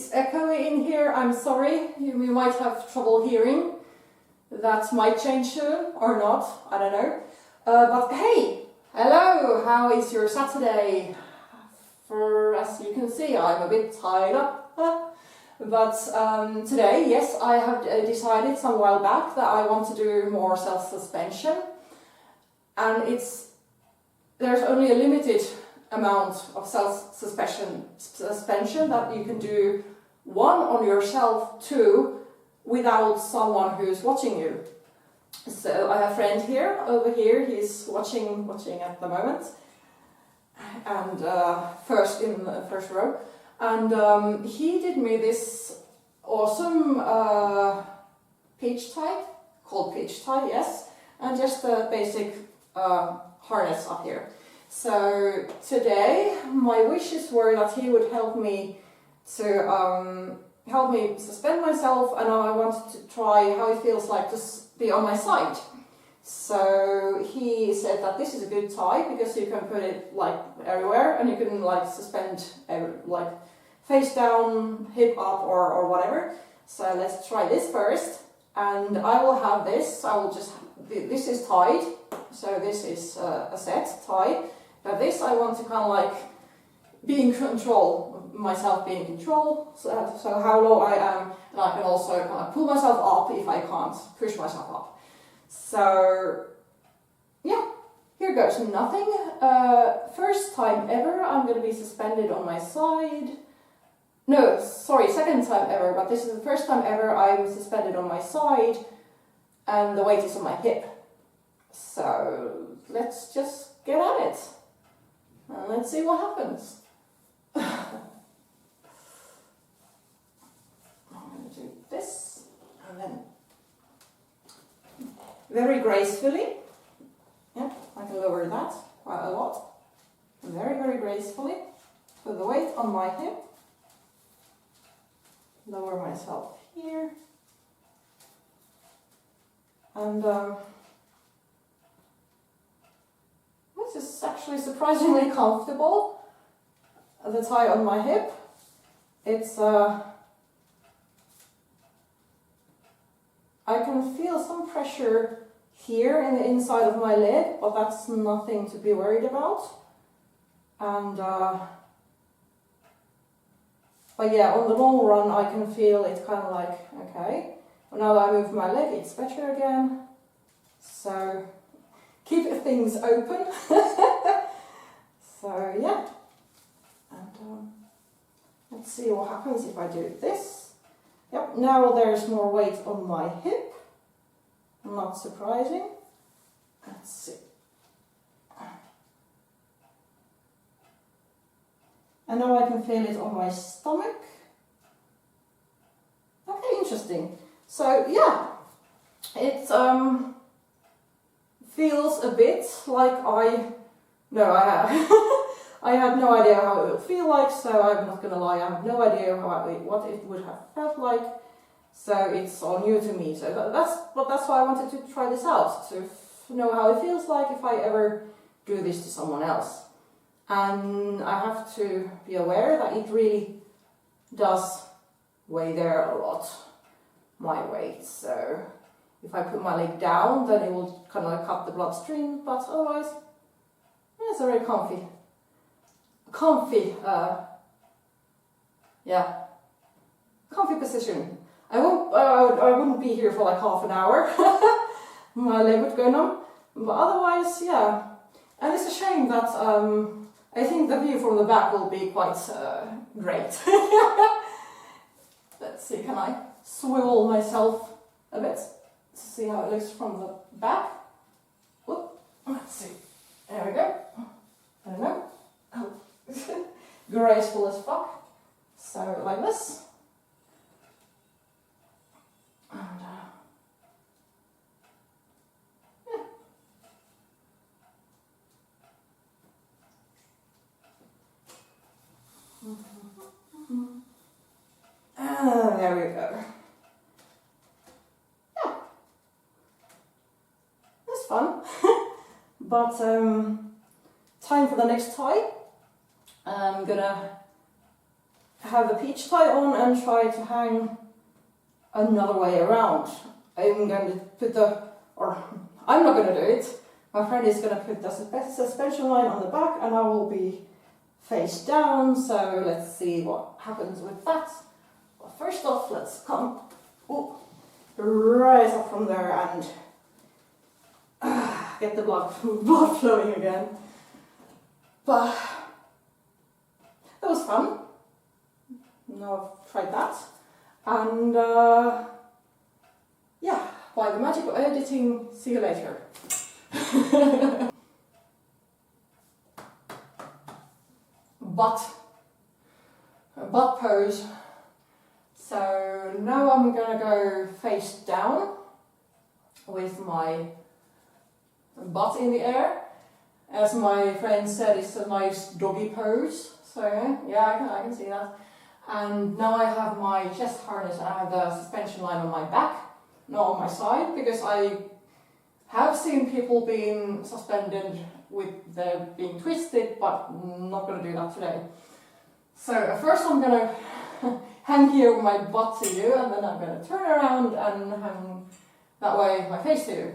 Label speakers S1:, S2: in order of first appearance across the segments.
S1: it's echoey in here, I'm sorry. You might have trouble hearing. That might change soon, or not, I don't know. But hey, hello, how is your Saturday? As you can see, I'm a bit tied up. But today, yes, I have decided some while back that I want to do more self-suspension. And there's only a limited amount of self-suspension that you can do, one, on yourself, two, without someone who's watching you. So I have a friend here, over here, he's watching at the moment, and first in the first row, and he did me this awesome peach tie, called peach tie, yes, and just a basic harness up here. So today my wishes were that he would help me to help me suspend myself, and I wanted to try how it feels like to be on my side. So he said that this is a good tie because you can put it like everywhere, and you can like suspend like face down, hip up, or whatever. So let's try this first, and I will have this. This is tied, so this is a set tie. But this I want to kind of like be in control, myself being in control, so how low I am, and I can also kind of pull myself up if I can't push myself up. So yeah, here goes nothing. First time ever I'm going to be suspended on my side. No, sorry, second time ever, but this is the first time ever I'm suspended on my side, and the weight is on my hip. So let's just get at it. And let's see what happens. I'm going to do this, and then very gracefully, yeah, I can lower that quite a lot. Very, very gracefully, put the weight on my hip, lower myself here, and this is actually surprisingly comfortable. The tie on my hip, it's I can feel some pressure here in the inside of my leg, but that's nothing to be worried about. And but yeah, on the long run I can feel it kind of like, okay, well, now that I move my leg it's better again. So keep things open. So yeah, and let's see what happens if I do this. Yep, now there's more weight on my hip, not surprising. Let's see. And now I can feel it on my stomach. Okay, interesting. So yeah, it feels a bit like I had no idea how it would feel like, so I'm not gonna lie, I have no idea what it would have felt like. So it's all new to me. So that's why I wanted to try this out, to know how it feels like if I ever do this to someone else. And I have to be aware that it really does weigh there a lot, my weight. So if I put my leg down, then it will kind of like cut the bloodstream, but otherwise, yeah, it's a very comfy, comfy position. I wouldn't be here for like half an hour. My leg would go numb, but otherwise, yeah. And it's a shame that I think the view from the back will be quite great. Let's see, can I swivel myself a bit to see how it looks from the back? Whoop. Let's see. There we go. I don't know. Oh. Graceful as fuck. So like this. And yeah. There we go. Yeah. That's fun. But time for the next tie. I'm gonna have a peach tie on and try to hang another way around. I'm going to put I'm not going to do it. My friend is going to put the suspension line on the back and I will be face down, so let's see what happens with that. Well, first off, let's come rise up from there and get the blood flowing again. But that was fun. Now I've tried that. And yeah, by the magic of editing, see you later. Butt pose. So now I'm gonna go face down with my butt in the air. As my friend said, it's a nice doggy pose. So yeah, I can see that. And now I have my chest harness and I have the suspension line on my back, not on my side, because I have seen people being suspended with them being twisted, but not going to do that today. So first I'm going to hang here with my butt to you, and then I'm going to turn around and hang that way my face to you.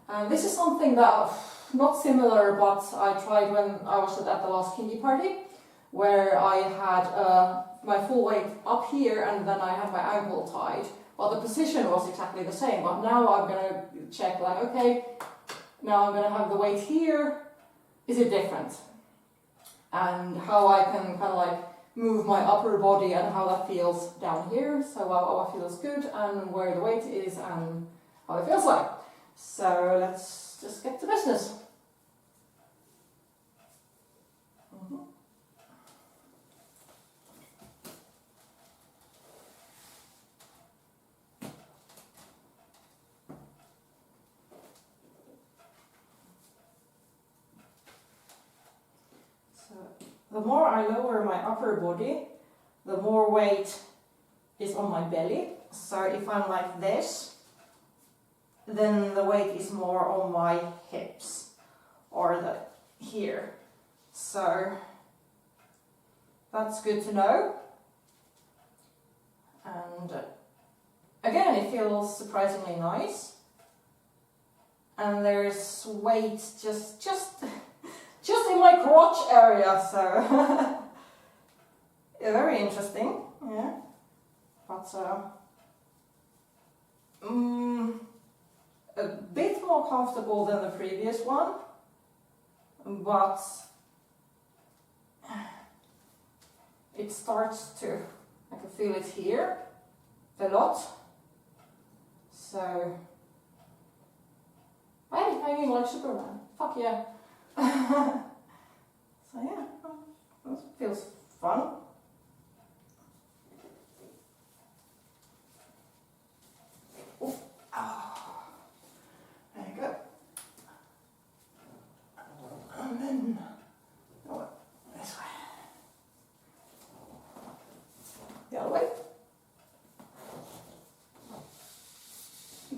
S1: And this is something that, not similar, but I tried when I was at the last kinky party, where I had my full weight up here and then I had my ankle tied. Well, the position was exactly the same, but now I'm going to check, like, okay, now I'm going to have the weight here. Is it different? And how I can kind of like move my upper body and how that feels down here. So how it feels good and where the weight is and how it feels like. So let's just get to business. The more I lower my upper body, the more weight is on my belly. So if I'm like this, then the weight is more on my hips or here. So that's good to know. And again, it feels surprisingly nice. And there's weight just in my crotch area, so yeah, very interesting, yeah. But a bit more comfortable than the previous one, but it starts to, I can feel it here a lot. So I'm hanging like Superman. Fuck yeah. So yeah, that feels fun. Oh, there you go. And then, this way. The other way.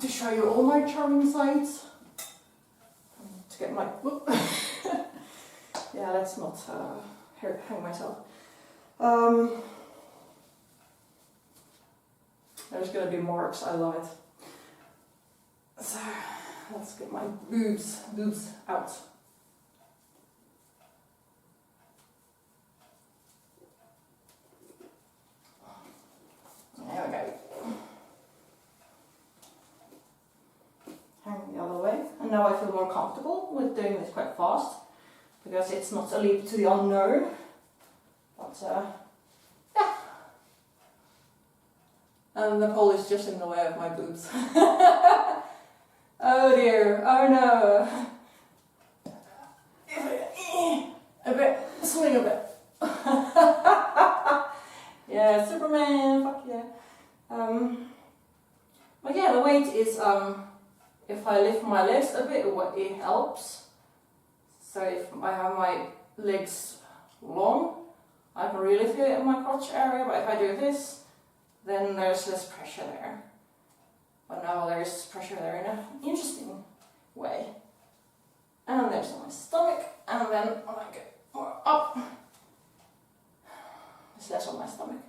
S1: To show you all my charming sides. To get my, whoop. Yeah, let's not hang myself. There's gonna be marks, I love it. So let's get my boobs out. There we go. Hang the other way. And now I feel more comfortable with doing this quite fast, because it's not a leap to the unknown. But yeah. And the pole is just in the way of my boobs. Oh dear, oh no. A bit, swing a bit. Yeah, Superman, fuck yeah. But yeah, the weight is, if I lift my legs a bit, it helps. So if I have my legs long, I can really feel it in my crotch area, but if I do this, then there's less pressure there. But now there's pressure there in an interesting way. And there's my stomach, and then when I get more up, there's less on my stomach.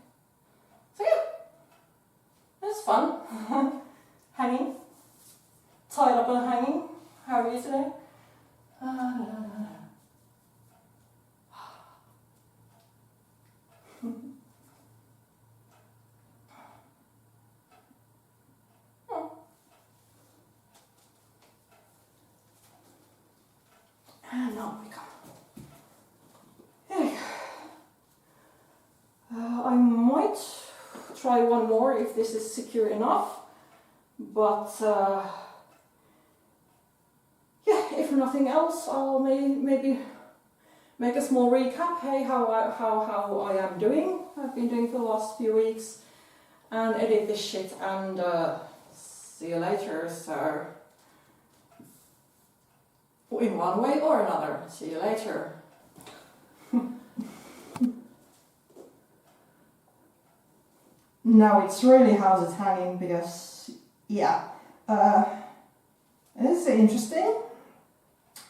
S1: try one more if this is secure enough. But yeah, if nothing else, I'll maybe make a small recap. Hey, how I am doing. I've been doing for the last few weeks, and edit this shit and see you later. So in one way or another, see you later. Now it's really how's it hanging, because yeah, this is interesting.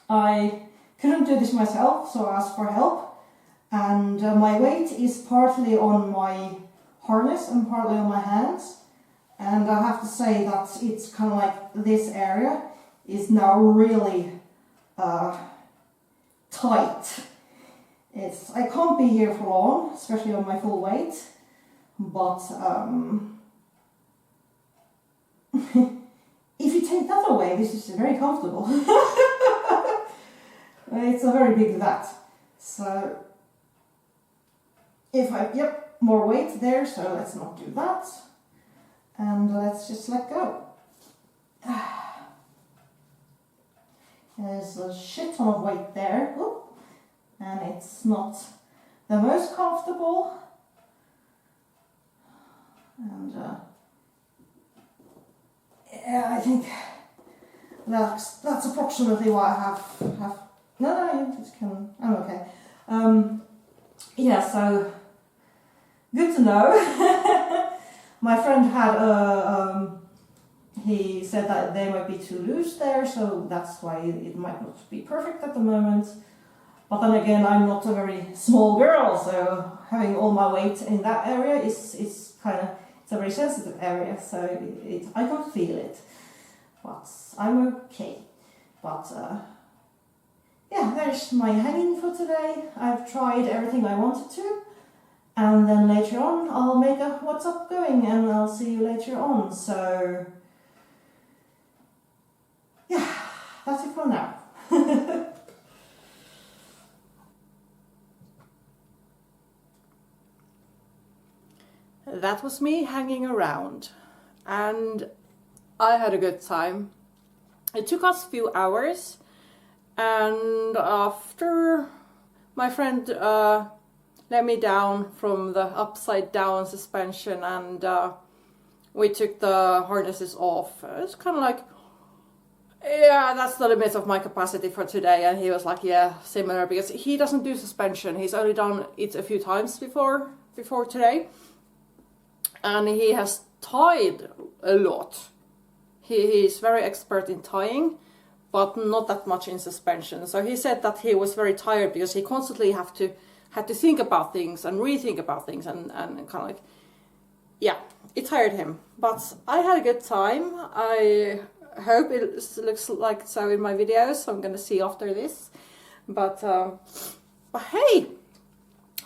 S1: I couldn't do this myself, so I asked for help, and my weight is partly on my harness and partly on my hands, and I have to say that it's kind of like this area is now really tight. I can't be here for long, especially on my full weight, but if you take that away, this is very comfortable. It's a very big that. So if more weight there, so let's not do that, and let's just let go. There's a shit ton of weight there. Oop. And it's not the most comfortable, and yeah, I think that's approximately what I have. No, you just can. I'm okay. Yeah, so good to know. My friend had he said that they might be too loose there, so that's why it might not be perfect at the moment. But then again, I'm not a very small girl, so having all my weight in that area is kind of, it's a very sensitive area, so I don't feel it. But I'm okay. But yeah, there's my hanging for today. I've tried everything I wanted to, and then later on I'll make a what's up going, and I'll see you later on. So yeah, that's it for now. That was me hanging around, and I had a good time. It took us a few hours, and after my friend let me down from the upside down suspension, and we took the harnesses off, it's kind of like, yeah, that's the limit of my capacity for today. And he was like, yeah, similar, because he doesn't do suspension. He's only done it a few times before today. And he has tied a lot. He's very expert in tying, but not that much in suspension. So he said that he was very tired because he constantly had to think about things and rethink about things, and kind of like, yeah, it tired him. But I had a good time. I hope it looks like so in my videos. I'm gonna see after this. But hey,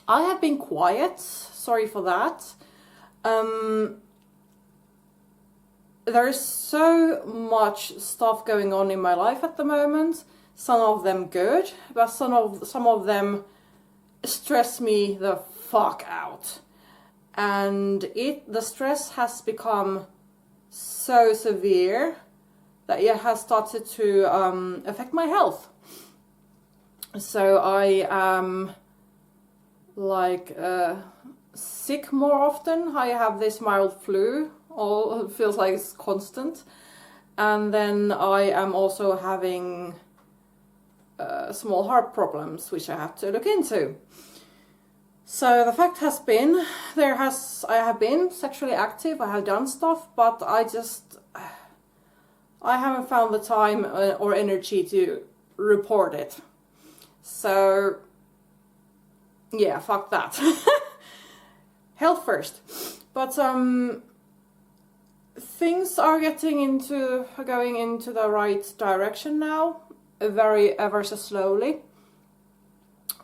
S1: I have been quiet. Sorry for that. There's so much stuff going on in my life at the moment. Some of them good, but some of them stress me the fuck out. And the stress has become so severe that it has started to affect my health. So I am like sick more often. I have this mild flu, or it feels like it's constant, and then I am also having small heart problems, which I have to look into. So the fact has been, I have been sexually active, I have done stuff, but I haven't found the time or energy to report it. So yeah, fuck that. Health first. But things are going into the right direction now, ever so slowly.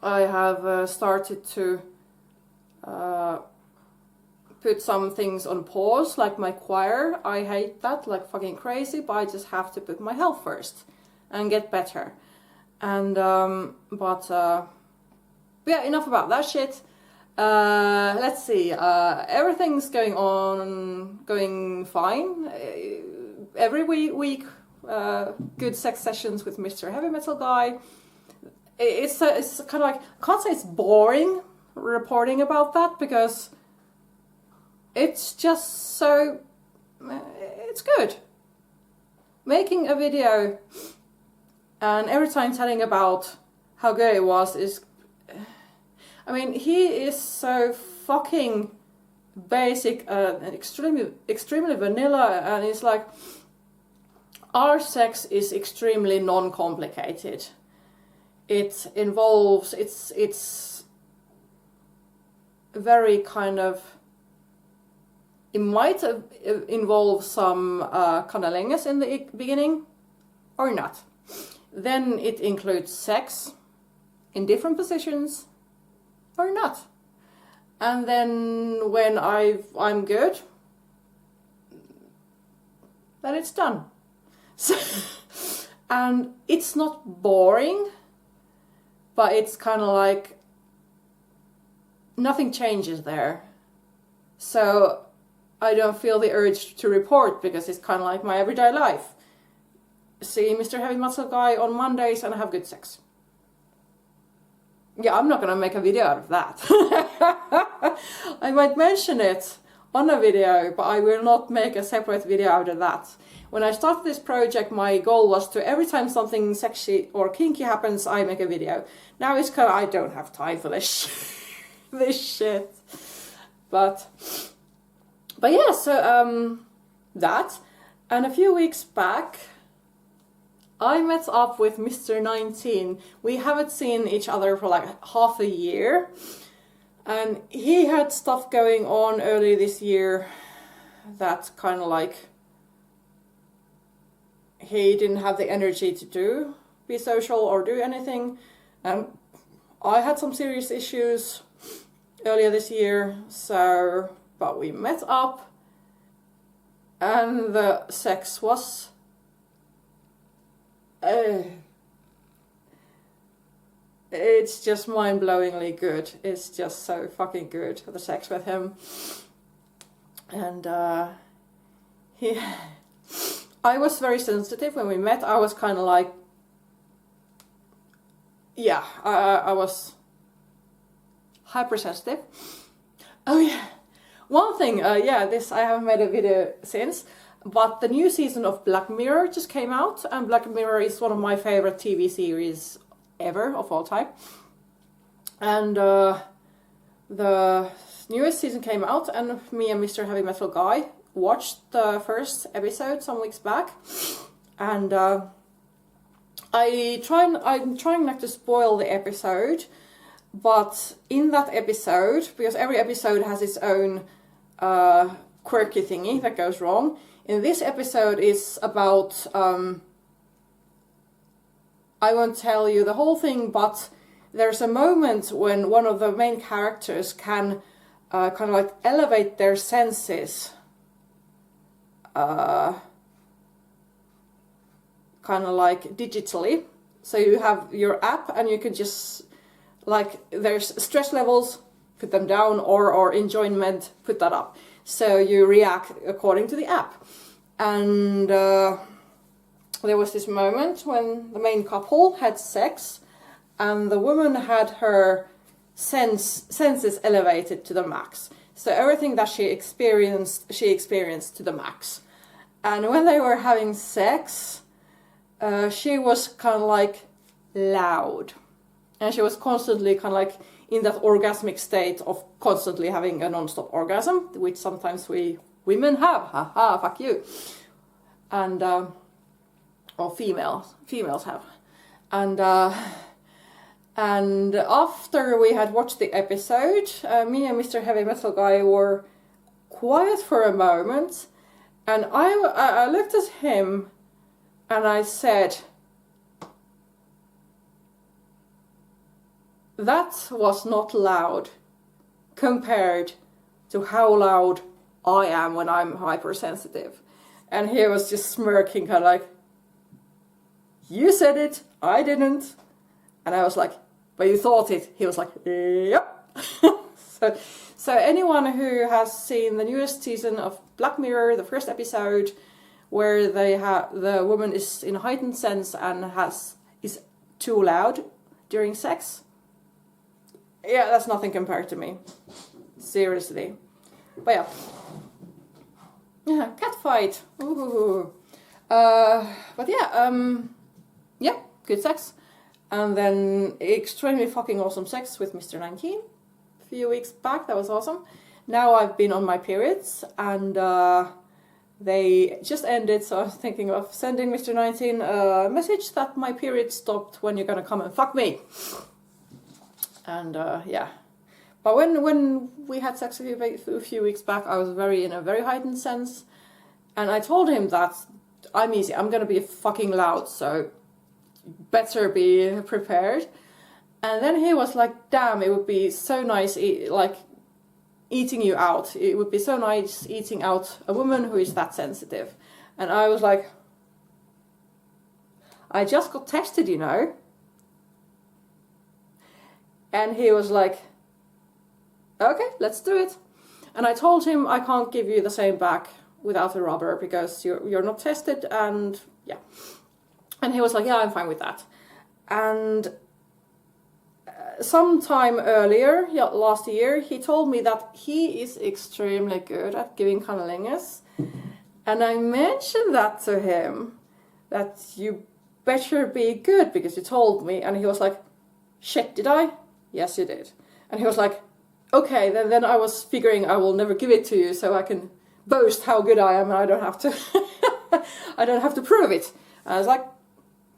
S1: I have started to put some things on pause, like my choir. I hate that like fucking crazy, but I just have to put my health first and get better. And but yeah, enough about that shit. Let's see. Everything's going fine. Every week, good sex sessions with Mr. Heavy Metal Guy. It's kind of like, I can't say it's boring reporting about that, because it's just so, it's good. Making a video and every time telling about how good it was is, I mean, he is so fucking basic and extremely vanilla, and it's like, our sex is extremely non-complicated. It involves, it's very kind of, it might involve some cunnilingus in the beginning, or not. Then it includes sex in different positions, or not. And then when I'm good, then it's done. So, and it's not boring, but it's kind of like nothing changes there. So I don't feel the urge to report, because it's kind of like my everyday life. See Mr. Heavy Metal Guy on Mondays and have good sex. Yeah, I'm not gonna make a video out of that. I might mention it on a video, but I will not make a separate video out of that. When I started this project, my goal was to, every time something sexy or kinky happens, I make a video. Now it's kind of, I don't have time for this, this shit. But yeah, so that. And a few weeks back, I met up with Mr. 19. We haven't seen each other for like half a year. And he had stuff going on early this year that kind of like, he didn't have the energy to be social or do anything. I had some serious issues earlier this year, so, but we met up and the sex was it's just mind-blowingly good. It's just so fucking good, the sex with him. And I was very sensitive when we met. I was kind of like, yeah, I was hypersensitive. Oh yeah, one thing, yeah, this I haven't made a video since, but the new season of Black Mirror just came out, and Black Mirror is one of my favorite TV series ever, of all time. And the newest season came out, and me and Mr. Heavy Metal Guy watched the first episode some weeks back, and I'm trying not to spoil the episode, but in that episode, because every episode has its own quirky thingy that goes wrong, in this episode is about, I won't tell you the whole thing, but there's a moment when one of the main characters can kind of like elevate their senses, kind of like digitally. So you have your app and you can just, like, there's stress levels, put them down, or enjoyment, put that up. So you react according to the app. And there was this moment when the main couple had sex and the woman had her senses elevated to the max. So everything that she experienced to the max. And when they were having sex, she was kind of like loud. And she was constantly kind of like in that orgasmic state of constantly having a non-stop orgasm, which sometimes we women have. Haha, fuck you. And, or females have. And after we had watched the episode, me and Mr. Heavy Metal Guy were quiet for a moment, and I looked at him and I said, that was not loud compared to how loud I am when I'm hypersensitive. And he was just smirking, kind of like, you said it, I didn't. And I was like, but you thought it. He was like, yep. So anyone who has seen the newest season of Black Mirror, the first episode, where the woman is in a heightened sense and is too loud during sex, yeah, that's nothing compared to me. Seriously. But yeah, cat fight. Ooh. But yeah, good sex. And then extremely fucking awesome sex with Mr. 19 a few weeks back. That was awesome. Now I've been on my periods and they just ended, so I was thinking of sending Mr. 19 a message that my period stopped, when you're gonna come and fuck me. And yeah. But when we had sex a few weeks back, I was in a very heightened sense. And I told him that I'm easy, I'm gonna be fucking loud, so better be prepared. And then he was like, damn, it would be so nice, eating you out. It would be so nice eating out a woman who is that sensitive. And I was like, I just got tested, you know. And he was like, okay, let's do it. And I told him I can't give you the same back without a rubber because you're not tested, and yeah. And he was like, yeah, I'm fine with that. And sometime earlier, last year, he told me that he is extremely good at giving cunnilingus. And I mentioned that to him, that you better be good because you told me. And he was like, shit, did I? Yes, you did. And he was like, okay, then I was figuring I will never give it to you so I can boast how good I am and I don't have to I don't have to prove it. And I was like,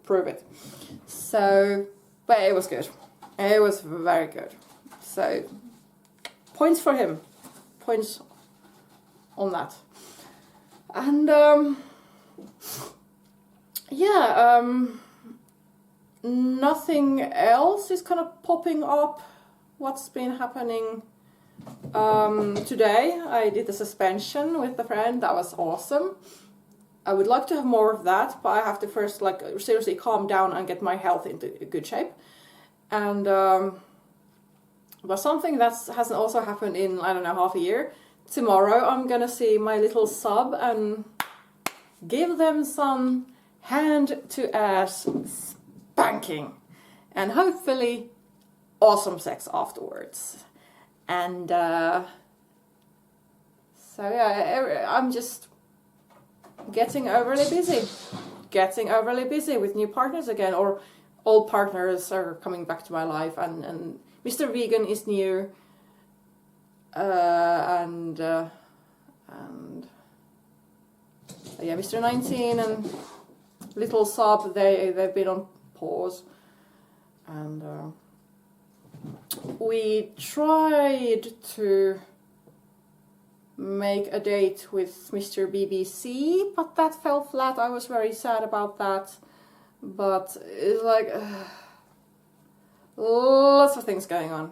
S1: prove it. So, but it was good. It was very good. So, points for him. Points on that. And nothing else is kind of popping up. What's been happening today? I did the suspension with a friend. That was awesome. I would like to have more of that, but I have to first seriously calm down and get my health into good shape. And but something that hasn't also happened in, I don't know, half a year. Tomorrow I'm gonna see my little sub and give them some hand to ass spanking, and hopefully awesome sex afterwards. And so yeah, I'm just getting overly busy with new partners again, or old partners are coming back to my life, and Mr. Vegan is new, and yeah, Mr. 19 and Little Sub, they've been on pause, and we tried to make a date with Mr. BBC, but that fell flat. I was very sad about that, but it's like lots of things going on.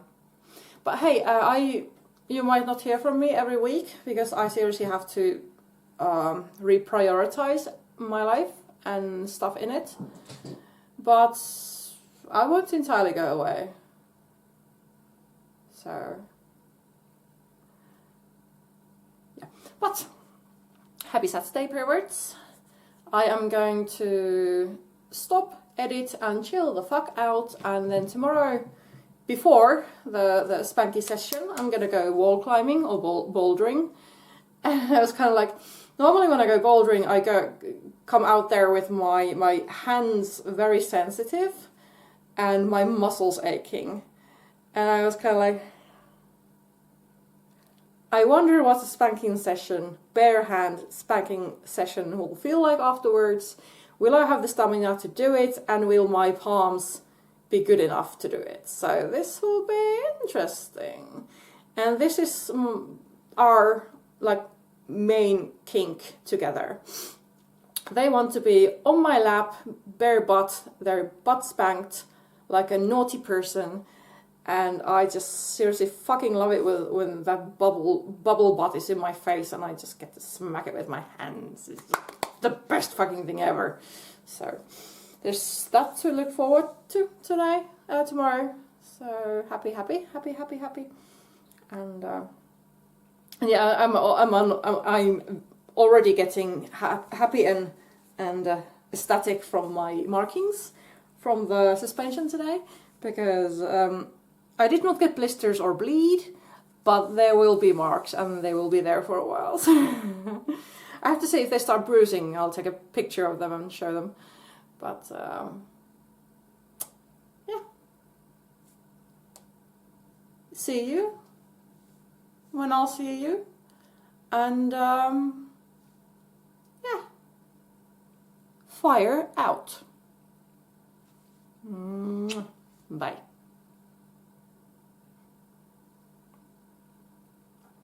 S1: But hey, you might not hear from me every week because I seriously have to reprioritize my life and stuff in it, but I won't entirely go away. So yeah, but happy Saturday, perverts. I am going to stop, edit and chill the fuck out, and then tomorrow, before the spanky session, I'm gonna go wall climbing or bouldering. And I was kind of like, normally when I go bouldering, I come out there with my hands very sensitive and my muscles aching, and I was kind of like, I wonder what a spanking session, bare hand spanking session will feel like afterwards. Will I have the stamina to do it, and will my palms be good enough to do it? So this will be interesting. And this is our main kink together. They want to be on my lap, bare butt, their butt spanked like a naughty person. And I just seriously fucking love it when that bubble butt is in my face and I just get to smack it with my hands. It's the best fucking thing ever. So there's that to look forward to tomorrow. So happy. And yeah, I'm already getting happy and ecstatic from my markings from the suspension today, because I did not get blisters or bleed, but there will be marks and they will be there for a while. I have to say, if they start bruising, I'll take a picture of them and show them. But yeah, see you when I'll see you, and yeah, fire out. Bye.